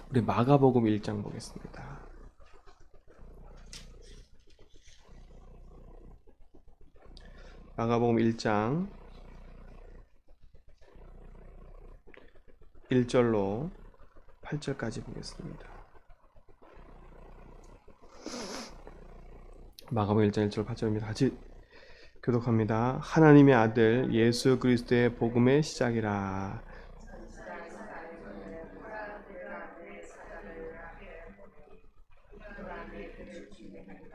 우리 마가복음 1장 보겠습니다. 마가복음 1장 1절로 8절까지 보겠습니다. 마가복음 1장 1절 8절입니다. 같이 교독합니다. 하나님의 아들 예수 그리스도의 복음의 시작이라.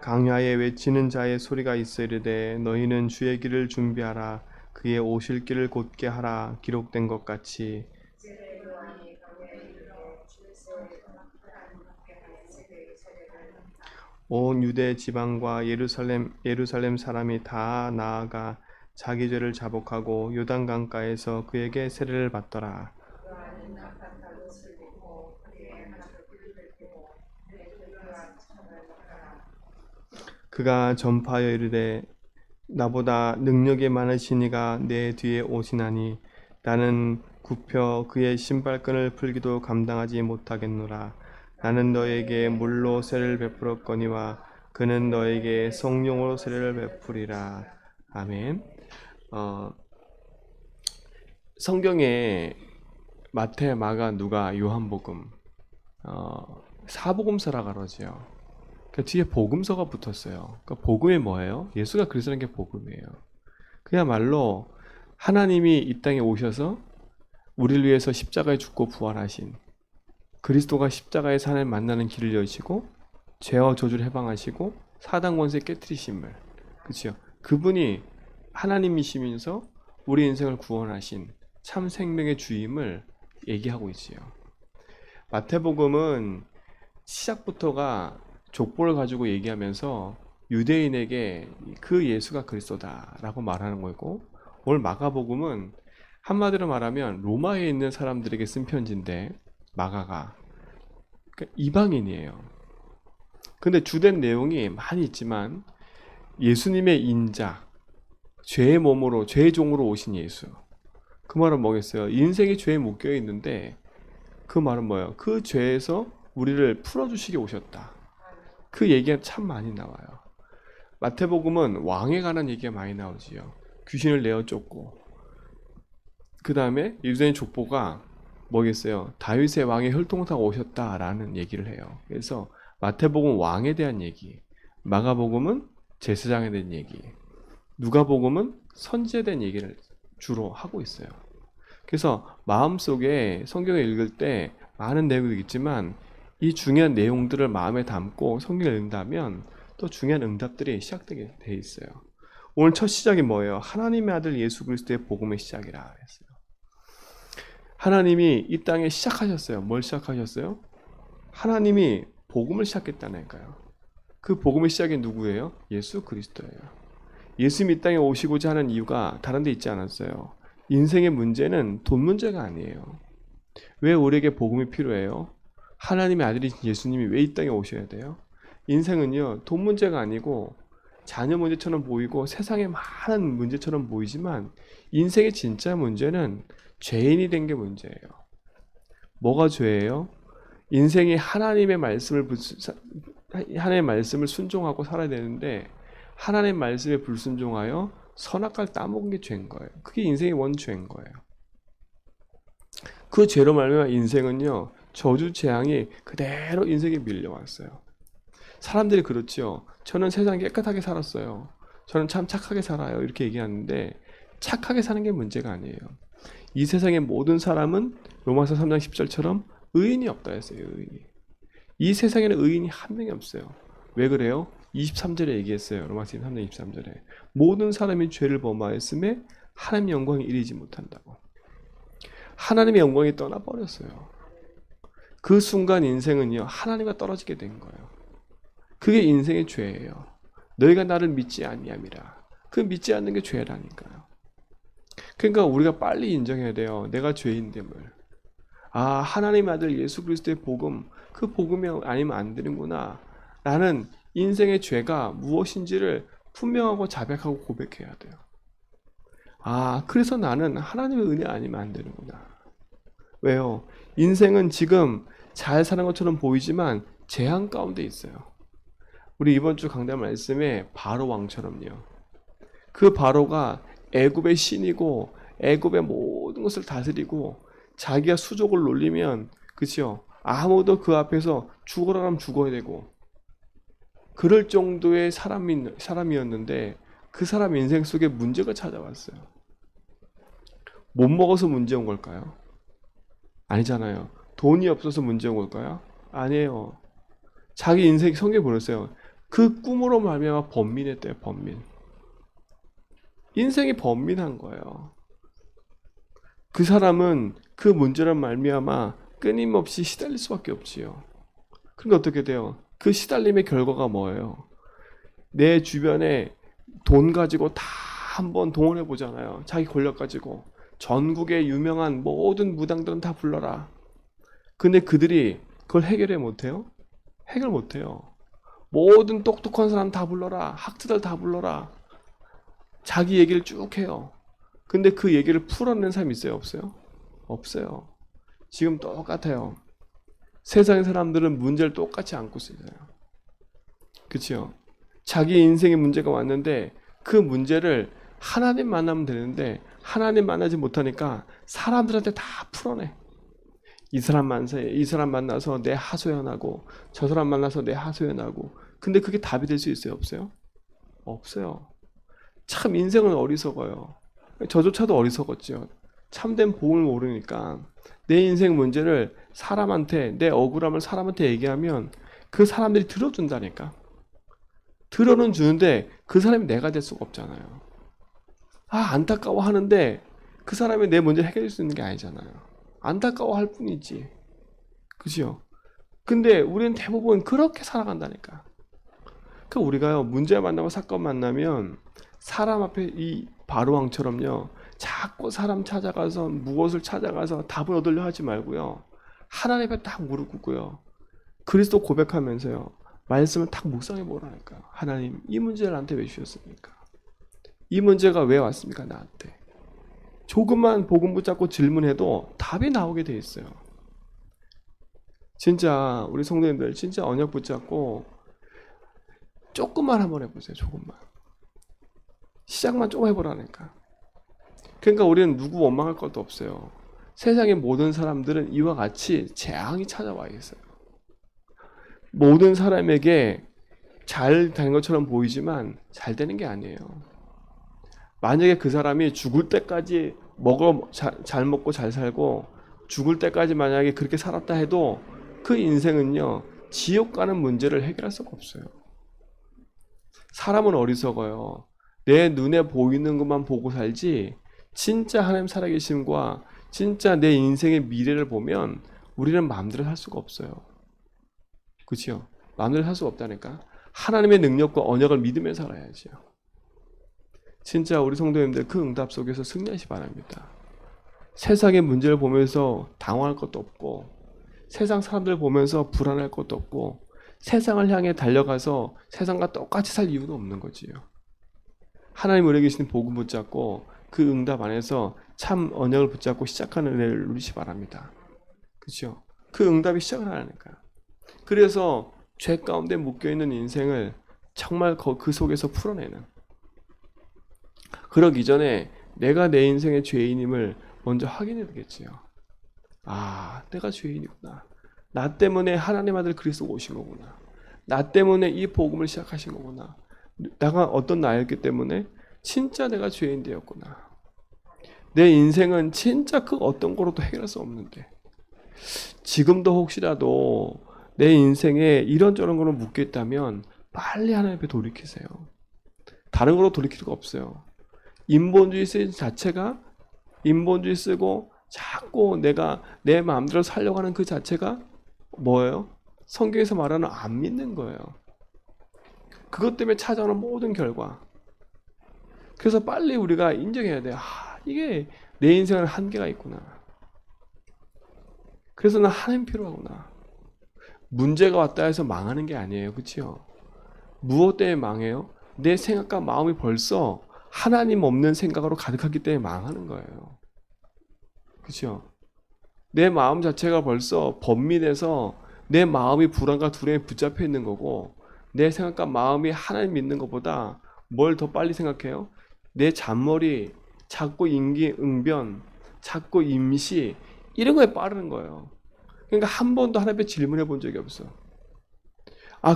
강야에 외치는 자의 소리가 있어 이르되 너희는 주의 길을 준비하라. 그의 오실 길을 곧게 하라. 기록된 것 같이 온 유대 지방과 예루살렘 사람이 다 나아가 자기 죄를 자복하고 요단강가에서 그에게 세례를 받더라. 그가 전파하여 이르되 나보다 능력이 많으신 이가 내 뒤에 오시나니 나는 굽혀 그의 신발끈을 풀기도 감당하지 못하겠노라. 나는 너에게 물로 세례를 베풀었거니와 그는 너에게 성령으로 세례를 베풀이라. 아멘. 성경에 마태, 마가, 누가, 요한복음 사복음서라 그러지요. 그 뒤에 복음서가 붙었어요. 그러니까 복음이 뭐예요? 예수가 그리스도라는 게 복음이에요. 그야말로 하나님이 이 땅에 오셔서 우리를 위해서 십자가에 죽고 부활하신 그리스도가 십자가의 산을 만나는 길을 여시고 죄와 저주를 해방하시고 사단 권세 깨뜨리심을, 그렇죠? 그분이 하나님이시면서 우리 인생을 구원하신 참 생명의 주임을 얘기하고 있어요. 마태복음은 시작부터가 족보를 가지고 얘기하면서 유대인에게 그 예수가 그리스도다라고 말하는 거고, 오늘 마가복음은 한마디로 말하면 로마에 있는 사람들에게 쓴 편지인데, 마가가 그러니까 이방인이에요. 근데 주된 내용이 많이 있지만 예수님의 인자, 죄의 몸으로 죄의 종으로 오신 예수. 그 말은 뭐겠어요? 인생이 죄에 묶여 있는데 그 말은 뭐예요? 그 죄에서 우리를 풀어주시게 오셨다. 그 얘기가 참 많이 나와요. 마태복음은 왕에 관한 얘기가 많이 나오지요. 귀신을 내어 쫓고, 그 다음에 유대인 족보가 뭐겠어요? 다윗의 왕의 혈통사가 오셨다라는 얘기를 해요. 그래서 마태복음은 왕에 대한 얘기, 마가복음은 제사장에 대한 얘기, 누가복음은 선지자에 대한 얘기를 주로 하고 있어요. 그래서 마음속에 성경을 읽을 때 많은 내용이 있지만 이 중요한 내용들을 마음에 담고 성경을 읽는다면 또 중요한 응답들이 시작되게 돼 있어요. 오늘 첫 시작이 뭐예요? 하나님의 아들 예수 그리스도의 복음의 시작이라 했어요. 하나님이 이 땅에 시작하셨어요. 뭘 시작하셨어요? 하나님이 복음을 시작했다니까요. 그 복음의 시작이 누구예요? 예수 그리스도예요. 예수님이 이 땅에 오시고자 하는 이유가 다른 데 있지 않았어요. 인생의 문제는 돈 문제가 아니에요. 왜 우리에게 복음이 필요해요? 하나님의 아들이신 예수님이 왜 이 땅에 오셔야 돼요? 인생은요, 돈 문제가 아니고 자녀 문제처럼 보이고 세상의 많은 문제처럼 보이지만 인생의 진짜 문제는 죄인이 된 게 문제예요. 뭐가 죄예요? 인생이 하나님의 말씀을 순종하고 살아야 되는데 하나님의 말씀에 불순종하여 선악과를 따먹은 게 죄인 거예요. 그게 인생의 원죄인 거예요. 그 죄로 말미암아 인생은요, 저주 재앙이 그대로 인생에 밀려왔어요. 사람들이 그렇죠. 저는 세상 깨끗하게 살았어요. 저는 참 착하게 살아요. 이렇게 얘기하는데 착하게 사는 게 문제가 아니에요. 이 세상의 모든 사람은 로마서 3장 10절처럼 의인이 없다 했어요. 의인이. 이 세상에는 의인이 한 명이 없어요. 왜 그래요? 23절에 얘기했어요. 로마서 3장 23절에 모든 사람이 죄를 범하였음에 하나님의 영광에 이르지 못한다고. 하나님의 영광이 떠나버렸어요. 그 순간 인생은요, 하나님과 떨어지게 된 거예요. 그게 인생의 죄예요. 너희가 나를 믿지 아니함이라. 그 믿지 않는 게 죄라니까요. 그러니까 우리가 빨리 인정해야 돼요. 내가 죄인됨을. 아, 하나님의 아들 예수 그리스도의 복음, 그 복음이 아니면 안 되는구나 라는 인생의 죄가 무엇인지를 분명하고 자백하고 고백해야 돼요. 아, 그래서 나는 하나님의 은혜 아니면 안 되는구나. 왜요? 인생은 지금 잘 사는 것처럼 보이지만 재앙 가운데 있어요. 우리 이번 주 강단 말씀에 바로 왕처럼요. 그 바로가 애굽의 신이고 애굽의 모든 것을 다스리고 자기가 수족을 놀리면 그치요? 아무도 그 앞에서 죽어라 하면 죽어야 되고 그럴 정도의 사람이었는데 그 사람 인생 속에 문제가 찾아왔어요. 못 먹어서 문제 온 걸까요? 아니잖아요. 돈이 없어서 문제 온 걸까요? 아니에요. 자기 인생 성경에 보냈어요. 그 꿈으로 말미암아 번민했대요. 번민. 인생이 번민한 거예요. 그 사람은 그 문제로 말미암아 끊임없이 시달릴 수밖에 없지요. 그런데 어떻게 돼요? 그 시달림의 결과가 뭐예요? 내 주변에 돈 가지고 다 한번 동원해 보잖아요. 자기 권력 가지고 전국의 유명한 모든 무당들은 다 불러라. 근데 그들이 그걸 해결해 못해요? 해결 못해요. 모든 똑똑한 사람 다 불러라. 학자들 다 불러라. 자기 얘기를 쭉 해요. 근데 그 얘기를 풀어내는 사람이 있어요? 없어요? 없어요. 지금 똑같아요. 세상의 사람들은 문제를 똑같이 안고 있어요. 그치요? 자기 인생에 문제가 왔는데 그 문제를 하나님 만나면 되는데 하나님 만나지 못하니까 사람들한테 다 풀어내. 이 사람 만나서 내 하소연하고 저 사람 만나서 내 하소연하고 근데 그게 답이 될 수 있어요? 없어요? 없어요. 참 인생은 어리석어요. 저조차도 어리석었죠. 참된 복음을 모르니까 내 인생 문제를 사람한테 내 억울함을 사람한테 얘기하면 그 사람들이 들어준다니까. 들어는 주는데 그 사람이 내가 될 수가 없잖아요. 안타까워 하는데 그 사람이 내 문제를 해결할 수 있는 게 아니잖아요. 안타까워 할 뿐이지. 그죠? 근데 우리는 대부분 그렇게 살아간다니까. 그 우리가요, 문제 만나고 사건 만나면 사람 앞에 이 바로왕처럼요, 자꾸 사람 찾아가서 무엇을 찾아가서 답을 얻으려 하지 말고요. 하나님 앞에 딱 무릎 꿇고요. 그리스도 고백하면서요. 말씀을 딱 묵상해 보라니까. 하나님, 이 문제를 나한테 왜 주셨습니까? 이 문제가 왜 왔습니까? 나한테. 조금만 복음 붙잡고 질문해도 답이 나오게 돼 있어요. 진짜 우리 성도님들 진짜 언약 붙잡고 조금만 한번 해보세요. 조금만. 시작만 조금 해보라니까. 그러니까 우리는 누구 원망할 것도 없어요. 세상의 모든 사람들은 이와 같이 재앙이 찾아와 있어요. 모든 사람에게 잘 된 것처럼 보이지만 잘 되는 게 아니에요. 만약에 그 사람이 죽을 때까지 잘 먹고 잘 살고 죽을 때까지 만약에 그렇게 살았다 해도 그 인생은요, 지옥 가는 문제를 해결할 수가 없어요. 사람은 어리석어요. 내 눈에 보이는 것만 보고 살지 진짜 하나님 살아계심과 진짜 내 인생의 미래를 보면 우리는 마음대로 살 수가 없어요. 그렇죠? 마음대로 살 수가 없다니까. 하나님의 능력과 언약을 믿으며 살아야죠. 진짜 우리 성도님들 그 응답 속에서 승리하시 바랍니다. 세상의 문제를 보면서 당황할 것도 없고 세상 사람들 보면서 불안할 것도 없고 세상을 향해 달려가서 세상과 똑같이 살 이유는 없는 거지요. 하나님 우리에게 계시는 복음 붙잡고 그 응답 안에서 참 언약을 붙잡고 시작하는 은혜를 누리시 바랍니다. 그렇죠? 그 응답이 시작을 하니까. 그래서 죄 가운데 묶여있는 인생을 정말 그 속에서 풀어내는, 그러기 전에 내가 내 인생의 죄인임을 먼저 확인해야 되겠지요. 내가 죄인이구나. 나 때문에 하나님 아들 그리스도가 오신 거구나. 나 때문에 이 복음을 시작하신 거구나. 내가 어떤 나였기 때문에 진짜 내가 죄인 되었구나. 내 인생은 진짜 그 어떤 거로도 해결할 수 없는데 지금도 혹시라도 내 인생에 이런저런 거로 묶여 있다면 빨리 하나님 앞에 돌이키세요. 다른 거로 돌이킬 수가 없어요. 인본주의 쓰는 자체가, 인본주의 쓰고 자꾸 내가 내 마음대로 살려고 하는 그 자체가 뭐예요? 성경에서 말하는 안 믿는 거예요. 그것 때문에 찾아오는 모든 결과. 그래서 빨리 우리가 인정해야 돼요. 이게 내 인생은 한계가 있구나. 그래서 나 하나님 필요하구나. 문제가 왔다 해서 망하는 게 아니에요. 그렇죠? 무엇 때문에 망해요? 내 생각과 마음이 벌써 하나님 없는 생각으로 가득하기 때문에 망하는 거예요. 그렇죠? 내 마음 자체가 벌써 범민해서 내 마음이 불안과 두려움에 붙잡혀 있는 거고, 내 생각과 마음이 하나님 믿는 것보다 뭘 더 빨리 생각해요? 내 잔머리, 자꾸 임기응변, 자꾸 임시, 이런 거에 빠르는 거예요. 그러니까 한 번도 하나님께 질문해 본 적이 없어.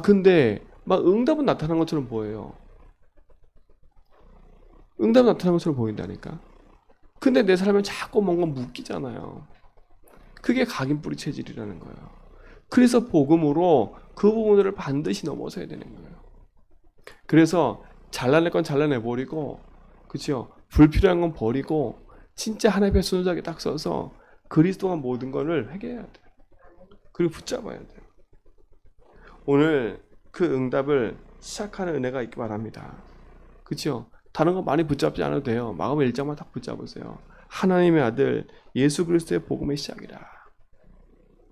근데 막 응답은 나타난 것처럼 보여요. 응답 나타난 것처럼 보인다니까. 근데 내 삶은 자꾸 뭔가 묶이잖아요. 그게 각인뿌리 체질이라는 거예요. 그래서 복음으로 그 부분들을 반드시 넘어서야 되는 거예요. 그래서 잘라낼 건 잘라내버리고, 그렇죠? 불필요한 건 버리고, 진짜 하나님의 순수하게 딱 서서 그리스도와 모든 것을 회개해야 돼요. 그리고 붙잡아야 돼요. 오늘 그 응답을 시작하는 은혜가 있기 바랍니다. 그렇죠? 다른 거 많이 붙잡지 않아도 돼요. 마가복음 1장만 딱 붙잡으세요. 하나님의 아들 예수 그리스도의 복음의 시작이라.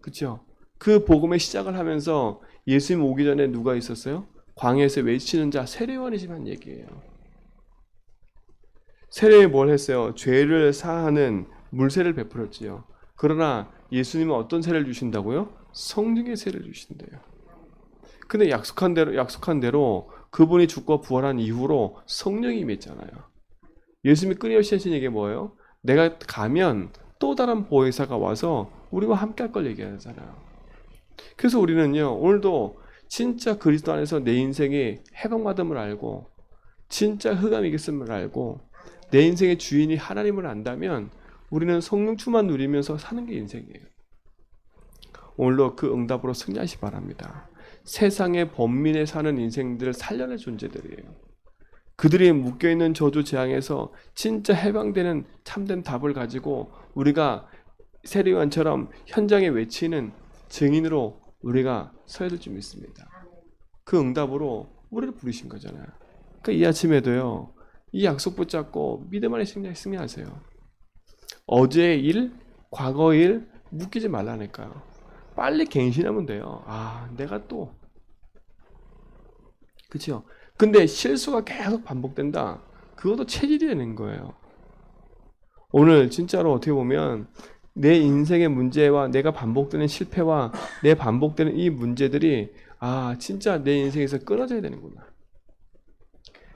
그렇죠? 그 복음의 시작을 하면서 예수님 오기 전에 누가 있었어요? 광야에서 외치는 자 세례요한이지만 얘기예요. 세례에 뭘 했어요? 죄를 사하는 물세를 베풀었지요. 그러나 예수님은 어떤 세례를 주신다고요? 성령의 세례를 주신대요. 근데 약속한 대로 그분이 죽고 부활한 이후로 성령이 임했잖아요. 예수님이 끊임없이 하신 얘기가 뭐예요? 내가 가면 또 다른 보혜사가 와서 우리와 함께 할 걸 얘기하잖아요. 그래서 우리는요, 오늘도 진짜 그리스도 안에서 내 인생이 해방받음을 알고, 진짜 흑암이 이겼음을 알고, 내 인생의 주인이 하나님을 안다면 우리는 성령 충만 누리면서 사는 게 인생이에요. 오늘도 그 응답으로 승리하시 바랍니다. 세상의 범민에 사는 인생들을 살려낼 존재들이에요. 그들이 묶여있는 저주 재앙에서 진짜 해방되는 참된 답을 가지고 우리가 세례요한처럼 현장에 외치는 증인으로 우리가 서야 될 줄 믿습니다. 그 응답으로 우리를 부르신 거잖아요. 그러니까 이 아침에도요, 이 약속 붙잡고 믿음 안에 승리하세요. 어제의 일, 과거의 일 묶이지 말라니까요. 빨리 갱신하면 돼요. 내가 또, 그치요? 근데 실수가 계속 반복된다. 그것도 체질이 되는 거예요. 오늘 진짜로 어떻게 보면 내 인생의 문제와 내가 반복되는 실패와 내 반복되는 이 문제들이 진짜 내 인생에서 끊어져야 되는구나.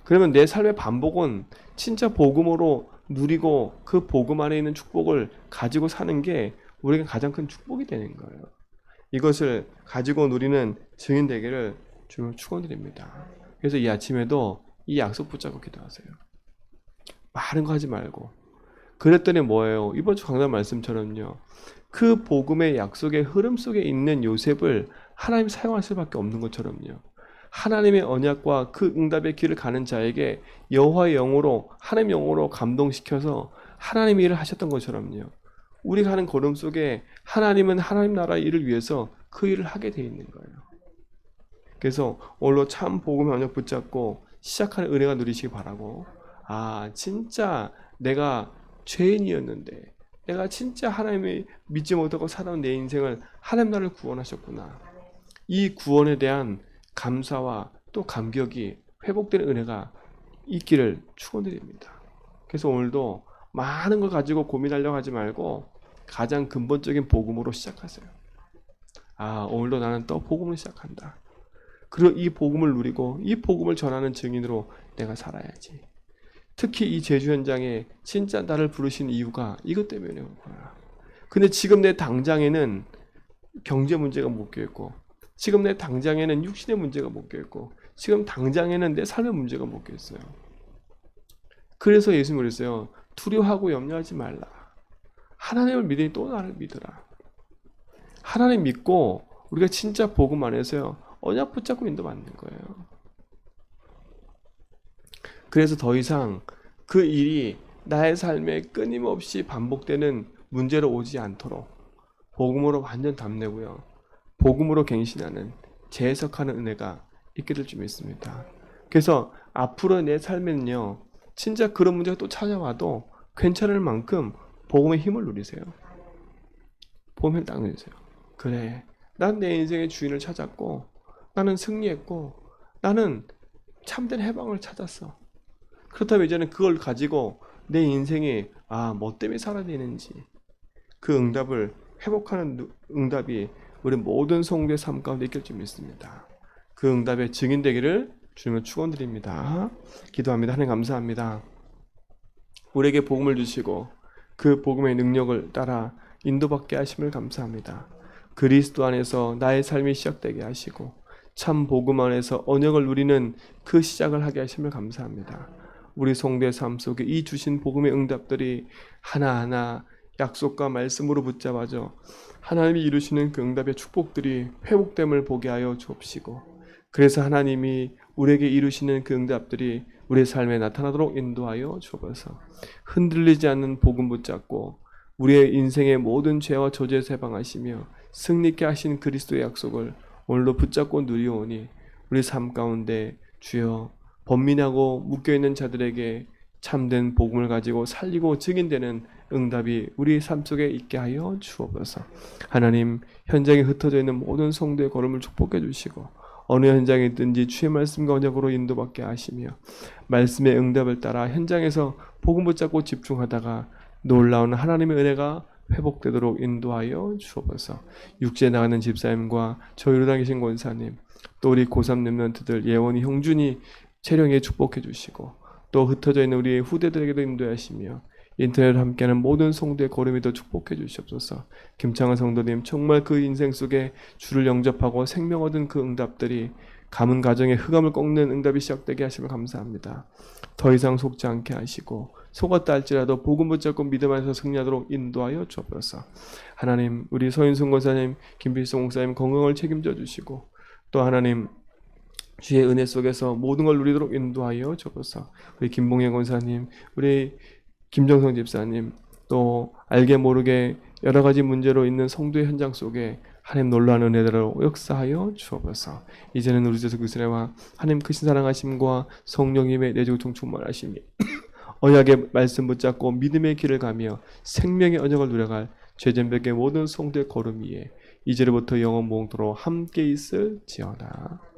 그러면 내 삶의 반복은 진짜 복음으로 누리고 그 복음 안에 있는 축복을 가지고 사는 게 우리가 가장 큰 축복이 되는 거예요. 이것을 가지고 누리는 증인 되기를 주님을 축원드립니다. 그래서 이 아침에도 이 약속 붙잡고 기도하세요. 많은 거 하지 말고. 그랬더니 뭐예요? 이번 주 강단 말씀처럼요. 그 복음의 약속의 흐름 속에 있는 요셉을 하나님이 사용할 수밖에 없는 것처럼요. 하나님의 언약과 그 응답의 길을 가는 자에게 여호와의 영으로 하나님의 영으로 감동시켜서 하나님의 일을 하셨던 것처럼요. 우리가 하는 걸음 속에 하나님은 하나님 나라의 일을 위해서 그 일을 하게 돼 있는 거예요. 그래서 오늘로 참 복음의 언약 붙잡고 시작하는 은혜가 누리시기 바라고, 진짜 내가 죄인이었는데 내가 진짜 하나님을 믿지 못하고 살아온 내 인생을 하나님 나를 구원하셨구나. 이 구원에 대한 감사와 또 감격이 회복되는 은혜가 있기를 축원드립니다. 그래서 오늘도 많은 걸 가지고 고민하려고 하지 말고 가장 근본적인 복음으로 시작하세요. 오늘도 나는 또 복음을 시작한다. 그리고 이 복음을 누리고 이 복음을 전하는 증인으로 내가 살아야지. 특히 이 제주 현장에 진짜 나를 부르신 이유가 이것 때문에 온 거야. 근데 지금 내 당장에는 경제 문제가 묶여있고, 지금 내 당장에는 육신의 문제가 묶여있고, 지금 당장에는 내 삶의 문제가 묶여있어요. 그래서 예수님이 그랬어요. 두려워하고 염려하지 말라. 하나님을 믿으니 또 나를 믿으라. 하나님 믿고 우리가 진짜 복음 안에서요, 언약 붙잡고 인도받는 거예요. 그래서 더 이상 그 일이 나의 삶에 끊임없이 반복되는 문제로 오지 않도록 복음으로 완전 답내고요, 복음으로 갱신하는 재해석하는 은혜가 있게 될 줄 믿습니다. 그래서 앞으로 내 삶에는요, 진짜 그런 문제가 또 찾아와도 괜찮을 만큼 복음의 힘을 누리세요. 복음을 딱 누리세요. 그래, 난 내 인생의 주인을 찾았고, 나는 승리했고, 나는 참된 해방을 찾았어. 그렇다면 이제는 그걸 가지고 내 인생이 뭐 때문에 살아야 되는지 그 응답을 회복하는 응답이 우리 모든 성도의 삶 가운데 있길 줄 믿습니다. 그 응답의 증인 되기를 주님을 축원드립니다. 기도합니다. 하나님 감사합니다. 우리에게 복음을 주시고 그 복음의 능력을 따라 인도받게 하심을 감사합니다. 그리스도 안에서 나의 삶이 시작되게 하시고 참 복음 안에서 언약을 누리는 그 시작을 하게 하심을 감사합니다. 우리 성도의 삶 속에 이 주신 복음의 응답들이 하나하나 약속과 말씀으로 붙잡아져 하나님이 이루시는 그 응답의 축복들이 회복됨을 보게 하여 주옵시고, 그래서 하나님이 우리에게 이루시는 그 응답들이 우리의 삶에 나타나도록 인도하여 주옵소서. 흔들리지 않는 복음 붙잡고 우리의 인생의 모든 죄와 저주에서 해방하시며 승리케 하신 그리스도의 약속을 오늘도 붙잡고 누리오니 우리 삶 가운데 주여 번민하고 묶여있는 자들에게 참된 복음을 가지고 살리고 증인되는 응답이 우리 삶 속에 있게 하여 주옵소서. 하나님, 현장에 흩어져 있는 모든 성도의 걸음을 축복해 주시고 어느 현장에 있든지 주의 말씀과 언약으로 인도받게 하시며 말씀의 응답을 따라 현장에서 복음 붙잡고 집중하다가 놀라운 하나님의 은혜가 회복되도록 인도하여 주옵소서. 육지에 나가는 집사님과 저희로 다니신 권사님, 또 우리 고3 렘넌트들 예원이, 형준이, 채령에 축복해 주시고 또 흩어져 있는 우리 후대들에게도 인도하시며 인터넷을 함께하는 모든 성도의 걸음이 더 축복해 주시옵소서. 김창환 성도님, 정말 그 인생 속에 주를 영접하고 생명 얻은 그 응답들이 가문 가정의 흑암을 꺾는 응답이 시작되게 하시면 감사합니다. 더 이상 속지 않게 하시고 속았다 할지라도 복음 붙잡고 믿음 안에서 승리하도록 인도하여 주옵소서. 하나님, 우리 서인순 권사님, 김필성 목사님 건강을 책임져 주시고 또 하나님 주의 은혜 속에서 모든 걸 누리도록 인도하여 주옵소서. 우리 김봉현 권사님, 우리 김정성 집사님, 또 알게 모르게 여러 가지 문제로 있는 성도의 현장 속에 하나님 놀라운 은혜대로 역사하여 주옵소서. 이제는 우리 주 그리스도의 은혜와 하나님 크신 사랑하심과 성령님의 내주통 충만하심이 언약의 말씀 붙잡고 믿음의 길을 가며 생명의 언약을 누려갈 죄전백의 모든 성도의 걸음 위에 이제로부터 영원 무궁토록 함께 있을지어다.